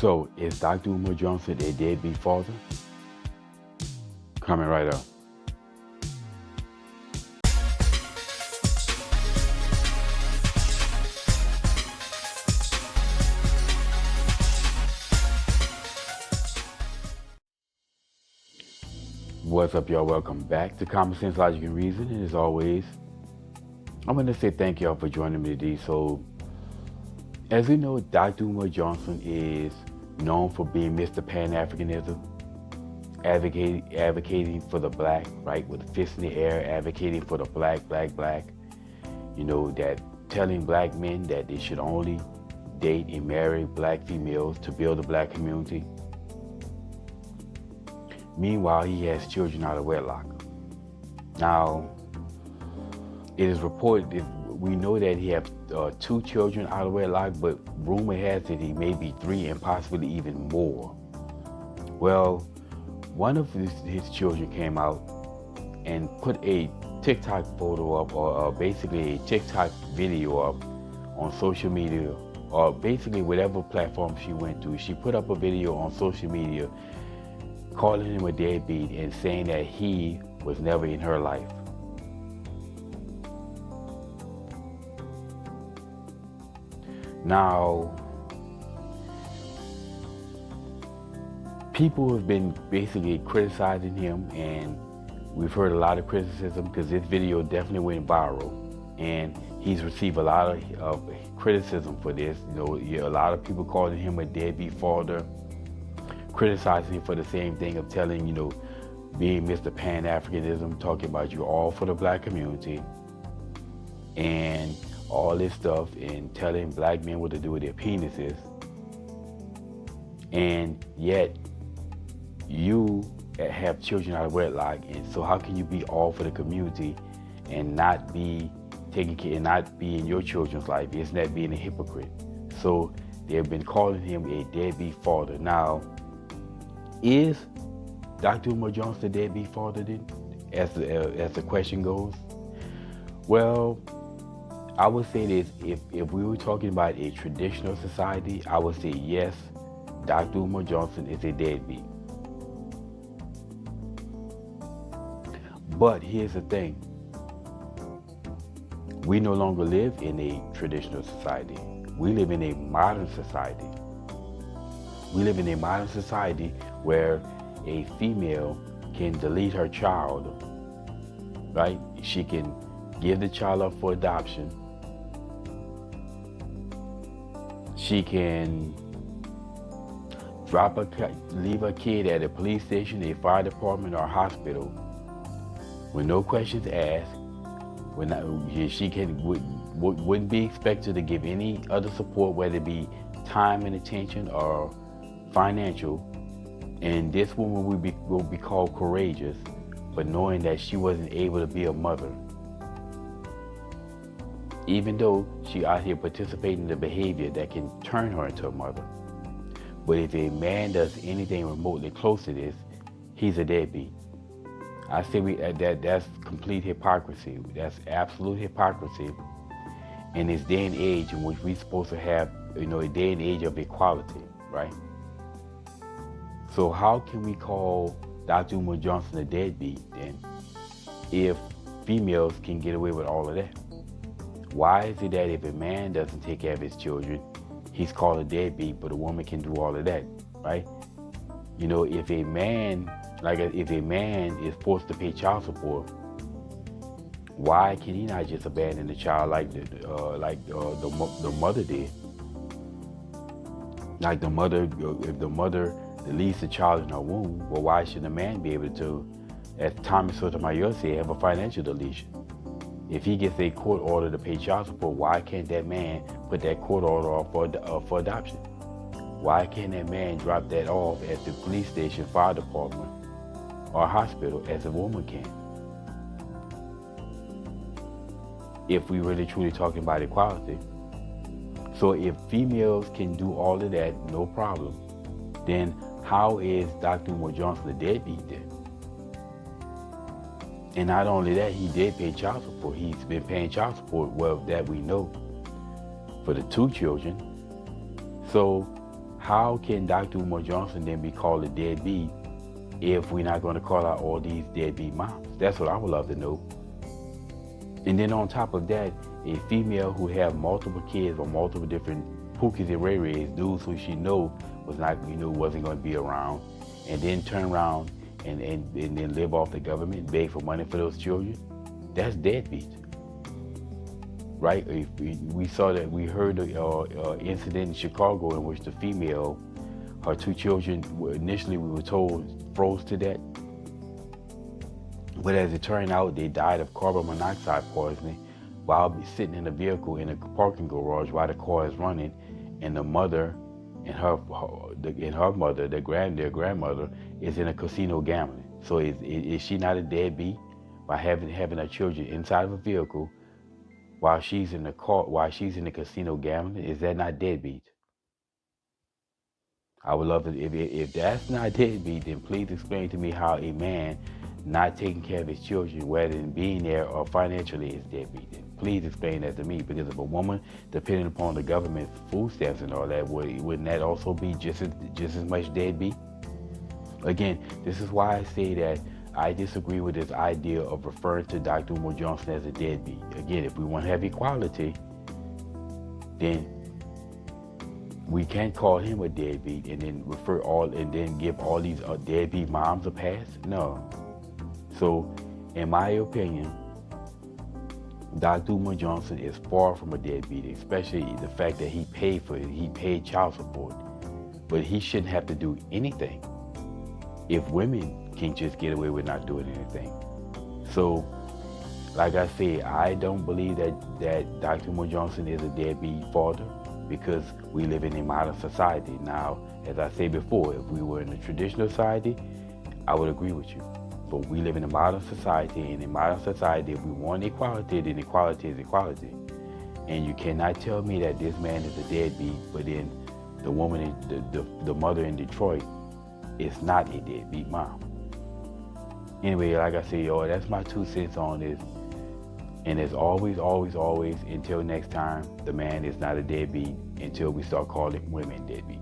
So, is Dr. Umar Johnson a deadbeat father? Coming right up. What's up, y'all? Welcome back to Common Sense, Logic, and Reason. And as always, I'm going to say thank y'all for joining me today. So, as we know, Dr. Umar Johnson is known for being Mr. PanAfricanism, advocating for the black, right, with fists in the air, advocating for the black. You know, that telling black men that they should only date and marry black females to build a black community. Meanwhile, he has children out of wedlock. Now, it is reported, we know that he has 2 children out of wedlock, but rumor has it he may be 3 and possibly even more. Well, one of his children came out and put a TikTok photo up, or basically a TikTok video up on social media, or basically whatever platform she went to. She put up a video on social media calling him a deadbeat and saying that he was never in her life. Now, people have been basically criticizing him, and we've heard a lot of criticism because this video definitely went viral, and he's received a lot of criticism for this. You know, a lot of people calling him a deadbeat father, criticizing him for the same thing of telling, you know, being Mr. Pan-Africanism, talking about you all for the black community and all this stuff, and telling black men what to do with their penises. And yet you have children out of wedlock, and so how can you be all for the community and not be taking care and not be in your children's life? Isn't that being a hypocrite? So they've been calling him a deadbeat father. Now, is Dr. Umar Johnson a deadbeat father then, as the question goes? Well, I would say this, if we were talking about a traditional society, I would say yes, Dr. Umar Johnson is a deadbeat. But here's the thing. We no longer live in a traditional society. We live in a modern society. We live in a modern society where a female can delete her child, right? She can give the child up for adoption. She can leave a kid at a police station, a fire department, or a hospital with no questions asked. She wouldn't be expected to give any other support, whether it be time and attention or financial. And this woman will be called courageous, but knowing that she wasn't able to be a mother. Even though she out here participating in the behavior that can turn her into a mother. But if a man does anything remotely close to this, he's a deadbeat. I say that's complete hypocrisy. That's absolute hypocrisy in this day and age in which we're supposed to have, you know, a day and age of equality, right? So how can we call Dr. Umar Johnson a deadbeat then, if females can get away with all of that? Why is it that if a man doesn't take care of his children, he's called a deadbeat, but a woman can do all of that, right? You know, if a man is forced to pay child support, why can he not just abandon the child like the mother did? Like the mother, if the mother deletes the child in her womb, well, why should a man be able to, as Thomas Sotomayor said, have a financial deletion? If he gets a court order to pay child support, why can't that man put that court order off for adoption? Why can't that man drop that off at the police station, fire department, or hospital as a woman can? If we really truly talking about equality. So if females can do all of that, no problem, then how is Dr. Umar Johnson a deadbeat then? And not only that, he did pay child support. He's been paying child support, well, that we know, for the 2 children. So how can Dr. Umar Johnson then be called a deadbeat if we're not going to call out all these deadbeat moms? That's what I would love to know. And then on top of that, a female who have multiple kids or multiple different pookies and ray-rays, dudes who she was not, wasn't going to be around, and then turn around and then live off the government, beg for money for those children, that's deadbeat. Right? We heard an incident in Chicago in which the female, her two children, initially we were told froze to death. But as it turned out, they died of carbon monoxide poisoning while sitting in a vehicle in a parking garage while the car is running, and the mother and her mother, their grandmother, is in a casino gambling. So is she not a deadbeat by having her children inside of a vehicle while she's in the casino gambling? Is that not deadbeat? I would love it if that's not deadbeat, then please explain to me how a man not taking care of his children, whether in being there or financially, is deadbeat. Please explain that to me, because if a woman depending upon the government food stamps and all that, wouldn't that also be just as much deadbeat? Again, this is why I say that I disagree with this idea of referring to Dr. Umar Johnson as a deadbeat. Again, if we want to have equality, then we can't call him a deadbeat and then give all these deadbeat moms a pass. No. So, in my opinion, Dr. Umar Johnson is far from a deadbeat, especially the fact that he paid child support. But he shouldn't have to do anything if women can just get away with not doing anything. So, like I said, I don't believe that Dr. Umar Johnson is a deadbeat father, because we live in a modern society. Now, as I said before, if we were in a traditional society, I would agree with you. But we live in a modern society, and in a modern society, if we want equality, then equality is equality. And you cannot tell me that this man is a deadbeat, but then the woman, the mother in Detroit, is not a deadbeat mom. Anyway, like I said, that's my 2 cents on this. And as always, until next time, the man is not a deadbeat until we start calling women deadbeat.